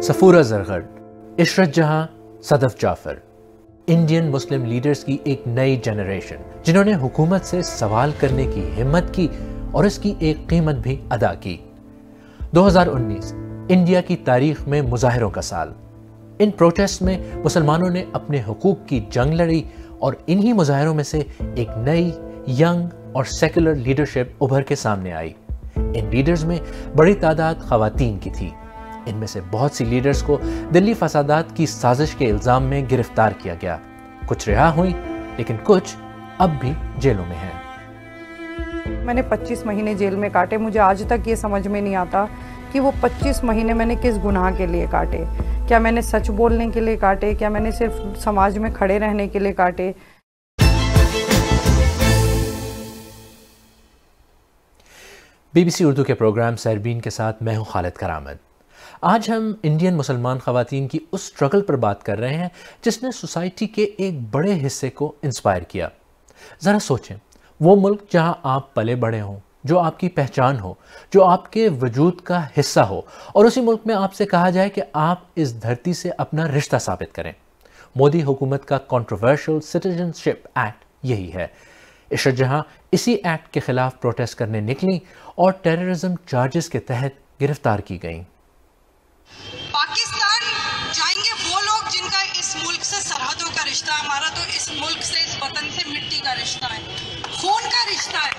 सफूरा जरगड़, इशरत जहां, Sadaf Jafar, Indian Muslim leaders की एक नई जनरेशन जिन्होंने हुकूमत से सवाल करने की हिम्मत की और इसकी एक कीमत भी अदा की। 2019 इंडिया की तारीख में मुजाहिरों का साल। इन प्रोटेस्ट में मुसलमानों ने अपने हुकूक की जंग लड़ी और इन्हीं मुजाहिरों में से एक नई यंग और सेकुलर लीडरशिप उभर के सामने आई। इन लीडर्स में बड़ी तादाद खवातीन की थी। इनमें से बहुत सी लीडर्स को दिल्ली फसादात की साजिश के इल्जाम में गिरफ्तार किया गया। कुछ रिहा हुई, लेकिन कुछ अब भी जेलों में हैं। मैंने 25 महीने जेल में काटे। मुझे आज तक ये समझ में नहीं आता कि वो 25 महीने मैंने किस गुनाह के लिए काटे। क्या मैंने सच बोलने के लिए काटे? क्या मैंने सिर्फ समाज में खड़े रहने के लिए काटे? BBC उर्दू के प्रोग्राम सैरबीन के साथ मैं हूं खालिद करामत। आज हम इंडियन मुसलमान खवातीन की उस स्ट्रगल पर बात कर रहे हैं जिसने सोसाइटी के एक बड़े हिस्से को इंस्पायर किया। ज़रा सोचें, वो मुल्क जहां आप पले बड़े हों, जो आपकी पहचान हो, जो आपके वजूद का हिस्सा हो, और उसी मुल्क में आपसे कहा जाए कि आप इस धरती से अपना रिश्ता साबित करें। मोदी हुकूमत का कंट्रोवर्शियल सिटीजनशिप एक्ट यही है। इशरत जहां इसी एक्ट के खिलाफ प्रोटेस्ट करने निकली और टेररिज्म चार्जेस के तहत गिरफ्तार की गईं। पाकिस्तान जाएंगे वो लोग जिनका इस मुल्क से सरहदों का रिश्ता, हमारा तो इस मुल्क से, इस वतन से मिट्टी का रिश्ता है, खून का रिश्ता है।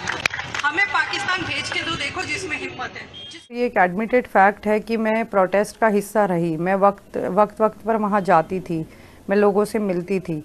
हमें पाकिस्तान भेज के दो, देखो जिसमें हिम्मत है। ये एक एडमिटेड फैक्ट है कि मैं प्रोटेस्ट का हिस्सा रही। मैं वक्त पर वहाँ जाती थी, मैं लोगों से मिलती थी।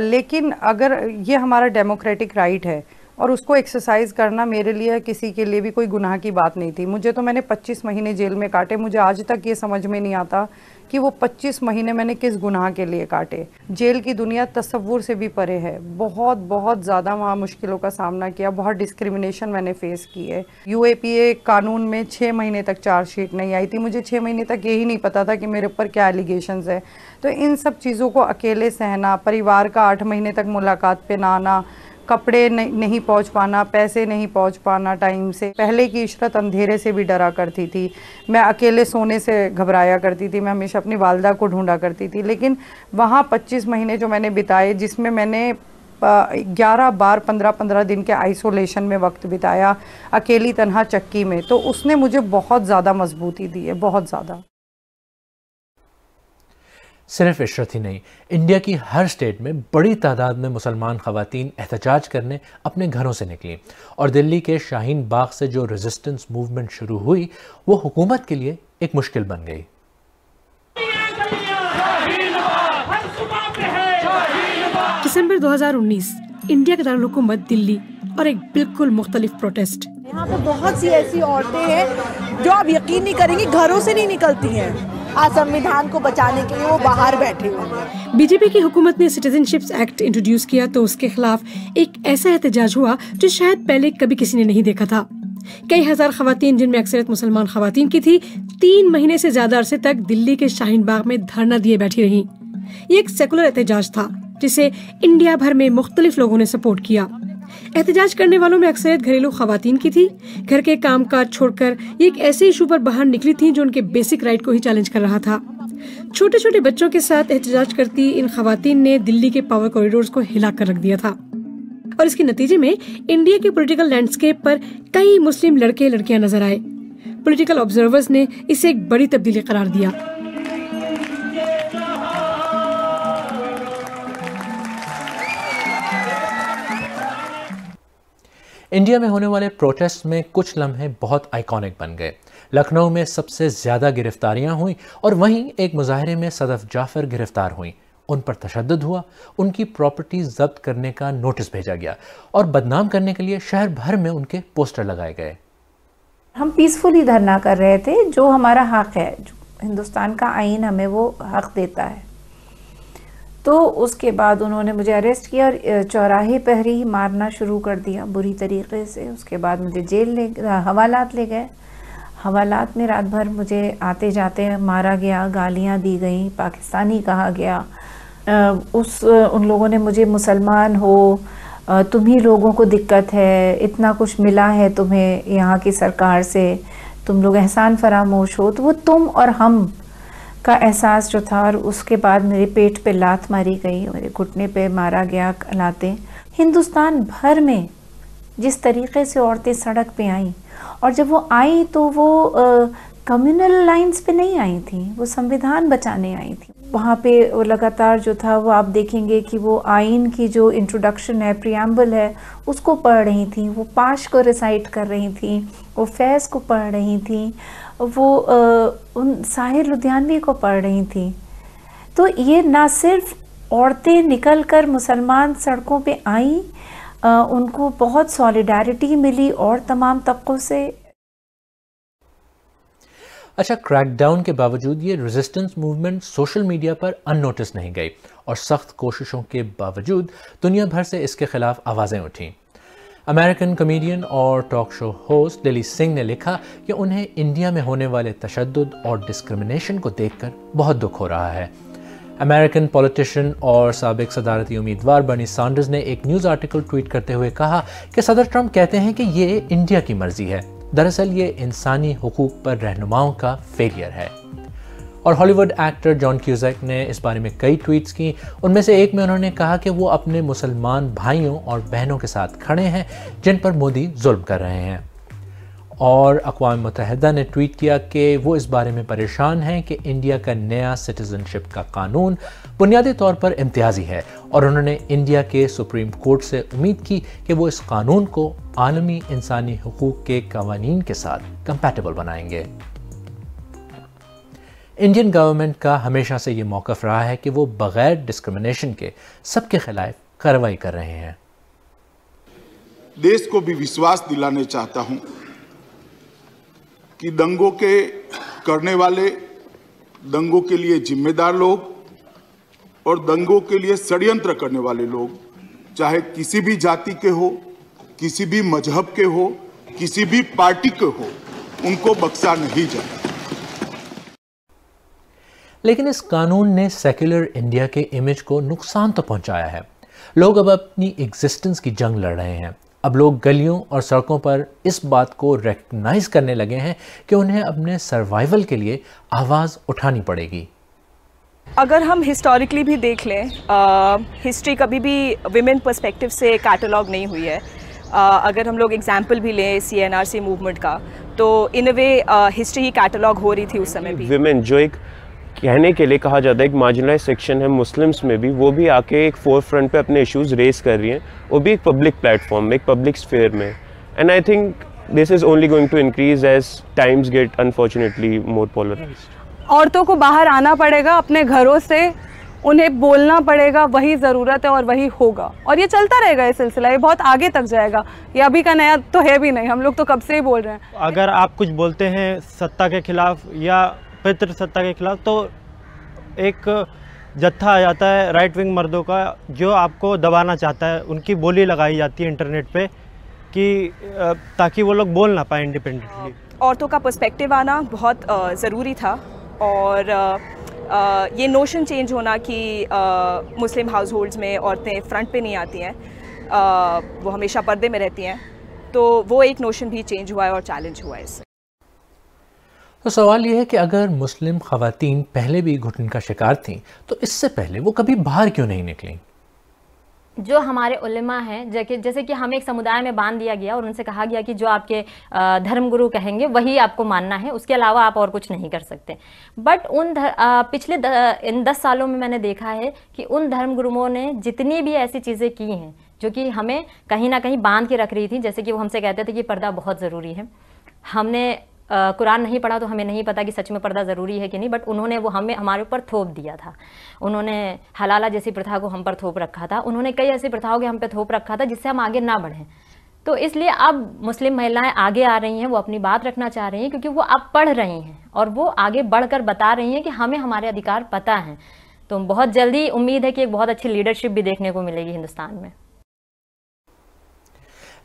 लेकिन अगर ये हमारा डेमोक्रेटिक राइट है और उसको एक्सरसाइज करना मेरे लिए किसी के लिए भी कोई गुनाह की बात नहीं थी। मैंने 25 महीने जेल में काटे। मुझे आज तक ये समझ में नहीं आता कि वो 25 महीने मैंने किस गुनाह के लिए काटे। जेल की दुनिया तसव्वुर से भी परे है। बहुत ज़्यादा वहाँ मुश्किलों का सामना किया, बहुत डिस्क्रिमिनेशन मैंने फेस की है। UAPA कानून में 6 महीने तक चार्जशीट नहीं आई थी। मुझे 6 महीने तक यही नहीं पता था कि मेरे ऊपर क्या एलिगेशंस है। तो इन सब चीज़ों को अकेले सहना, परिवार का 8 महीने तक मुलाकात पे ना आना, कपड़े नहीं पहुंच पाना, पैसे नहीं पहुंच पाना टाइम से। पहले की इशरत अंधेरे से भी डरा करती थी। मैं अकेले सोने से घबराया करती थी। मैं हमेशा अपनी वालदा को ढूंढा करती थी। लेकिन वहाँ 25 महीने जो मैंने बिताए, जिसमें मैंने 11 बार 15-15 दिन के आइसोलेशन में वक्त बिताया, अकेली तन्हा चक्की में, तो उसने मुझे बहुत ज़्यादा मजबूती दी है, बहुत ज़्यादा। सिर्फ इशरत ही नहीं, इंडिया की हर स्टेट में बड़ी तादाद में मुसलमान खवातीन एहतजाज करने अपने घरों से निकली और दिल्ली के शाहीन बाग से जो रेजिस्टेंस मूवमेंट शुरू हुई वो हुकूमत के लिए एक मुश्किल बन गई। दिसंबर 2019 इंडिया के दारुल हुकूमत दिल्ली और एक बिल्कुल मुख्तलिफ प्रोटेस्ट। यहाँ पे बहुत सी ऐसी औरतें हैं जो आप यकीन नहीं करेंगी घरों से नहीं निकलती हैं। आज संविधान को बचाने के लिए वो बाहर बैठे हुए। बीजेपी की हुकूमत ने सिटीजनशिप एक्ट इंट्रोड्यूस किया तो उसके खिलाफ एक ऐसा एहतजाज हुआ जो शायद पहले कभी किसी ने नहीं देखा था। कई हजार खवातीन, जिनमें अक्सरियत मुसलमान खवातीन की थी, 3 महीने से ज्यादा अरसे तक दिल्ली के शाहीन बाग में धरना दिए बैठी रहीं। ये एक सेकुलर एहतजाज था जिसे इंडिया भर में मुख्तलिफ लोगों ने सपोर्ट किया। एहतजाज करने वालों में अक्सरियत घरेलू खवातीन की थी। घर के कामकाज छोड़कर ये एक ऐसे इशू पर बाहर निकली थी जो उनके बेसिक राइट को ही चैलेंज कर रहा था। छोटे छोटे बच्चों के साथ एहतजाज करती इन खवातीन ने दिल्ली के पावर कॉरिडोर्स को हिला कर रख दिया था और इसके नतीजे में इंडिया के पॉलिटिकल लैंडस्केप पर कई मुस्लिम लड़के लड़कियां नजर आए। पॉलिटिकल ऑब्जर्वर्स ने इसे एक बड़ी तब्दीली करार दिया। इंडिया में होने वाले प्रोटेस्ट में कुछ लम्हे बहुत आइकॉनिक बन गए। लखनऊ में सबसे ज़्यादा गिरफ्तारियां हुई और वहीं एक मुजाहरे में सदफ जाफर गिरफ्तार हुई। उन पर तशद्दुद हुआ, उनकी प्रॉपर्टी जब्त करने का नोटिस भेजा गया और बदनाम करने के लिए शहर भर में उनके पोस्टर लगाए गए। हम पीसफुली धरना कर रहे थे, जो हमारा हक है, जो हिंदुस्तान का आईन हमें वो हक देता है। तो उसके बाद उन्होंने मुझे अरेस्ट किया और चौराहे पर ही मारना शुरू कर दिया बुरी तरीके से। उसके बाद मुझे जेल हवालात ले गए। हवालात में रात भर मुझे आते जाते मारा गया, गालियां दी गई, पाकिस्तानी कहा गया। उन लोगों ने मुझे मुसलमान हो, तुम ही लोगों को दिक्कत है, इतना कुछ मिला है तुम्हें यहाँ की सरकार से, तुम लोग एहसान फरामोश हो। तो वो तुम और हम का एहसास जो था, और उसके बाद मेरे पेट पे लात मारी गई, मेरे घुटने पे मारा गया लातें। हिंदुस्तान भर में जिस तरीके से औरतें सड़क पे आईं, और जब वो आई तो वो कम्युनल लाइंस पे नहीं आई थी, वो संविधान बचाने आई थी। वहाँ पे वो लगातार जो था वो आप देखेंगे कि वो आइन की जो इंट्रोडक्शन है, प्रियम्बल है, उसको पढ़ रही थी, वो पाश को रिसाइट कर रही थी, वो फैज़ को पढ़ रही थी, वो उन साहिर लुधियानवी को पढ़ रही थी। तो ये ना सिर्फ औरतें निकल कर मुसलमान सड़कों पे आईं, उनको बहुत सॉलिडारिटी मिली और तमाम तबकों से। अच्छा, क्रैकडाउन के बावजूद ये रेजिस्टेंस मूवमेंट सोशल मीडिया पर अननोटिस नहीं गई और सख्त कोशिशों के बावजूद दुनिया भर से इसके खिलाफ आवाज़ें उठीं। अमेरिकन कॉमेडियन और talk show host lily Singh ने लिखा कि उन्हें इंडिया में होने वाले तशद्दुद और डिस्क्रिमिनेशन को देखकर बहुत दुख हो रहा है। अमेरिकन पॉलिटिशियन और साबिक सदारती उम्मीदवार बर्नी सैंडर्स ने एक न्यूज़ आर्टिकल ट्वीट करते हुए कहा कि सदर ट्रंप कहते हैं कि ये इंडिया की मर्जी है, दरअसल ये इंसानी हुकूक पर रहनुमाओं का फेलियर है। और हॉलीवुड एक्टर जॉन क्यूजैक ने इस बारे में कई ट्वीट्स की। उनमें से एक में उन्होंने कहा कि वो अपने मुसलमान भाइयों और बहनों के साथ खड़े हैं जिन पर मोदी जुल्म कर रहे हैं। और अक़वाम मुत्तहिदा ने ट्वीट किया कि वो इस बारे में परेशान हैं कि इंडिया का नया सिटीज़नशिप का कानून बुनियादी तौर पर इम्तियाजी है, और उन्होंने इंडिया के सुप्रीम कोर्ट से उम्मीद की कि वो इस कानून को आलमी इंसानी हुकूक के कवानीन के साथ कंपैटिबल बनाएंगे। इंडियन गवर्नमेंट का हमेशा से ये मौक़िफ़ रहा है कि वो बग़ैर डिस्क्रिमिनेशन के सबके खिलाफ कार्रवाई कर रहे हैं। देश को भी विश्वास दिलाने चाहता हूं कि दंगों के करने वाले, दंगों के लिए जिम्मेदार लोग और दंगों के लिए षड्यंत्र करने वाले लोग, चाहे किसी भी जाति के हो, किसी भी मजहब के हो, किसी भी पार्टी के हो, उनको बख्शा नहीं जाए। लेकिन इस कानून ने सेक्युलर इंडिया के इमेज को नुकसान तो पहुंचाया है। लोग अब अपनी एग्जिस्टेंस की जंग लड़ रहे हैं। अब लोग गलियों और सड़कों पर इस बात को रिकग्नाइज करने लगे हैं कि उन्हें अपने सर्वाइवल के लिए आवाज़ उठानी पड़ेगी। अगर हम हिस्टोरिकली भी देख लें, हिस्ट्री कभी भी विमेन पर्सपेक्टिव से कैटलॉग नहीं हुई है। अगर हम लोग एग्जाम्पल भी लें CNRC मूवमेंट का, तो इन अ वे हिस्ट्री ही कैटलॉग हो रही थी उस समय भी। विमेन जो एक कहने के लिए कहा जाता है एक मार्जिनलाइज सेक्शन है मुस्लिम्स में भी, वो भी आके एक फोर फ्रंट पे अपने इश्यूज रेस कर रही हैं, वो भी एक पब्लिक प्लेटफॉर्म में, एक पब्लिक स्फीयर में। And I think this is only going to increase as times get unfortunately more polarised. औरतों को बाहर आना पड़ेगा अपने घरों से, उन्हें बोलना पड़ेगा, वही ज़रूरत है और वही होगा, और ये चलता रहेगा ये सिलसिला, ये बहुत आगे तक जाएगा। ये अभी का नया तो है भी नहीं, हम लोग तो कब से ही बोल रहे हैं। अगर आप कुछ बोलते हैं सत्ता के खिलाफ या पितृ सत्ता के खिलाफ, तो एक जत्था आ जाता है राइट विंग मर्दों का जो आपको दबाना चाहता है। उनकी बोली लगाई जाती है इंटरनेट पे कि ताकि वो लोग बोल ना पाए इंडिपेंडेंटली। औरतों का पर्सपेक्टिव आना बहुत ज़रूरी था, और ये नोशन चेंज होना कि मुस्लिम हाउस होल्ड्स में औरतें फ्रंट पे नहीं आती हैं, वो हमेशा पर्दे में रहती हैं, तो वो एक नोशन भी चेंज हुआ है और चैलेंज हुआ है इससे। तो सवाल यह है कि अगर मुस्लिम ख़वातीन पहले भी घुटन का शिकार थीं, तो इससे पहले वो कभी बाहर क्यों नहीं निकलीं? जो हमारे उलेमा हैं, जैसे कि हमें एक समुदाय में बांध दिया गया और उनसे कहा गया कि जो आपके धर्मगुरु कहेंगे वही आपको मानना है, उसके अलावा आप और कुछ नहीं कर सकते। बट पिछले इन 10 सालों में मैंने देखा है कि उन धर्मगुरुओं ने जितनी भी ऐसी चीज़ें की हैं जो कि हमें कहीं ना कहीं बांध के रख रही थी, जैसे कि वो हमसे कहते थे कि पर्दा बहुत ज़रूरी है। हमने कुरान नहीं पढ़ा तो हमें नहीं पता कि सच में पर्दा ज़रूरी है कि नहीं, बट उन्होंने वो हमारे ऊपर थोप दिया था। उन्होंने हलाला जैसी प्रथा को हम पर थोप रखा था, उन्होंने कई ऐसी प्रथाओं के हम पे थोप रखा था जिससे हम आगे ना बढ़ें। तो इसलिए अब मुस्लिम महिलाएं आगे आ रही हैं, वो अपनी बात रखना चाह रही हैं, क्योंकि वो अब पढ़ रही हैं और वो आगे बढ़कर बता रही हैं कि हमें हमारे अधिकार पता हैं। तो बहुत जल्दी उम्मीद है कि एक बहुत अच्छी लीडरशिप भी देखने को मिलेगी हिंदुस्तान में।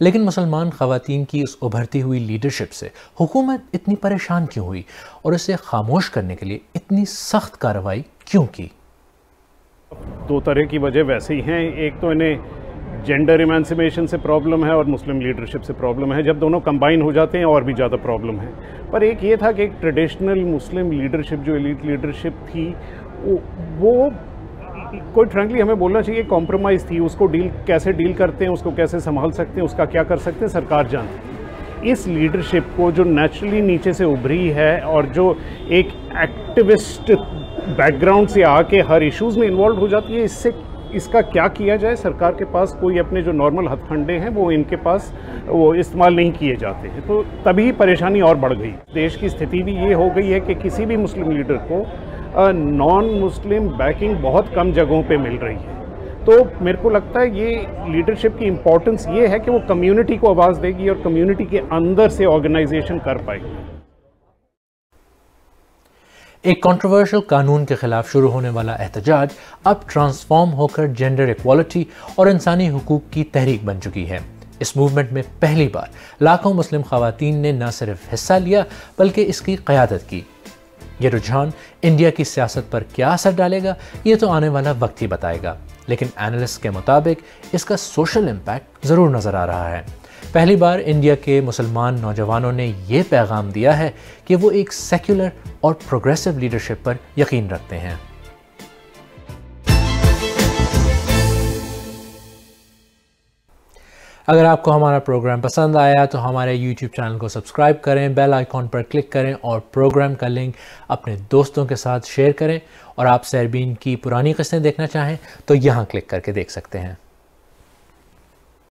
लेकिन मुसलमान ख़वातीन की उस उभरती हुई लीडरशिप से हुकूमत इतनी परेशान क्यों हुई और इसे खामोश करने के लिए इतनी सख्त कार्रवाई क्यों की? दो तरह की वजह वैसे ही हैं। एक तो इन्हें जेंडर इमेंसिपेशन से प्रॉब्लम है और मुस्लिम लीडरशिप से प्रॉब्लम है। जब दोनों कंबाइन हो जाते हैं और भी ज़्यादा प्रॉब्लम है। पर एक ये था कि एक ट्रेडिशनल मुस्लिम लीडरशिप जो एलीट लीडरशिप थी वो कोई फ्रेंकली हमें बोलना चाहिए कॉम्प्रोमाइज़ थी। उसको कैसे डील करते हैं, उसको कैसे संभाल सकते हैं, उसका क्या कर सकते हैं, सरकार जानती है। इस लीडरशिप को जो नेचुरली नीचे से उभरी है और जो एक एक्टिविस्ट बैकग्राउंड से आके हर इश्यूज़ में इन्वॉल्व हो जाती है, इसका क्या किया जाए। सरकार के पास कोई अपने जो नॉर्मल हथकंडे हैं वो इनके पास वो इस्तेमाल नहीं किए जाते हैं, तो तभी परेशानी और बढ़ गई। देश की स्थिति भी ये हो गई है कि किसी भी मुस्लिम लीडर को नॉन मुस्लिम बैकिंग बहुत कम जगहों पे मिल रही है। तो मेरे को लगता है ये लीडरशिप की इम्पोर्टेंस ये है कि वो कम्युनिटी को आवाज़ देगी और कम्युनिटी के अंदर से ऑर्गेनाइजेशन कर पाएगी। एक कंट्रोवर्शियल कानून के खिलाफ शुरू होने वाला एहतजाज अब ट्रांसफॉर्म होकर जेंडर इक्वालिटी और इंसानी हुकूक की तहरीक बन चुकी है। इस मूवमेंट में पहली बार लाखों मुस्लिम खवातीन ने न सिर्फ हिस्सा लिया बल्कि इसकी क़यादत की। ये रुझान इंडिया की सियासत पर क्या असर डालेगा ये तो आने वाला वक्त ही बताएगा, लेकिन एनालिस्ट के मुताबिक इसका सोशल इम्पैक्ट ज़रूर नज़र आ रहा है। पहली बार इंडिया के मुसलमान नौजवानों ने ये पैगाम दिया है कि वो एक सेक्युलर और प्रोग्रेसिव लीडरशिप पर यकीन रखते हैं। अगर आपको हमारा प्रोग्राम पसंद आया तो हमारे YouTube चैनल को सब्सक्राइब करें, बेल आइकॉन पर क्लिक करें और प्रोग्राम का लिंक अपने दोस्तों के साथ शेयर करें। और आप सहरबीन की पुरानी किस्सें देखना चाहें तो यहाँ क्लिक करके देख सकते हैं।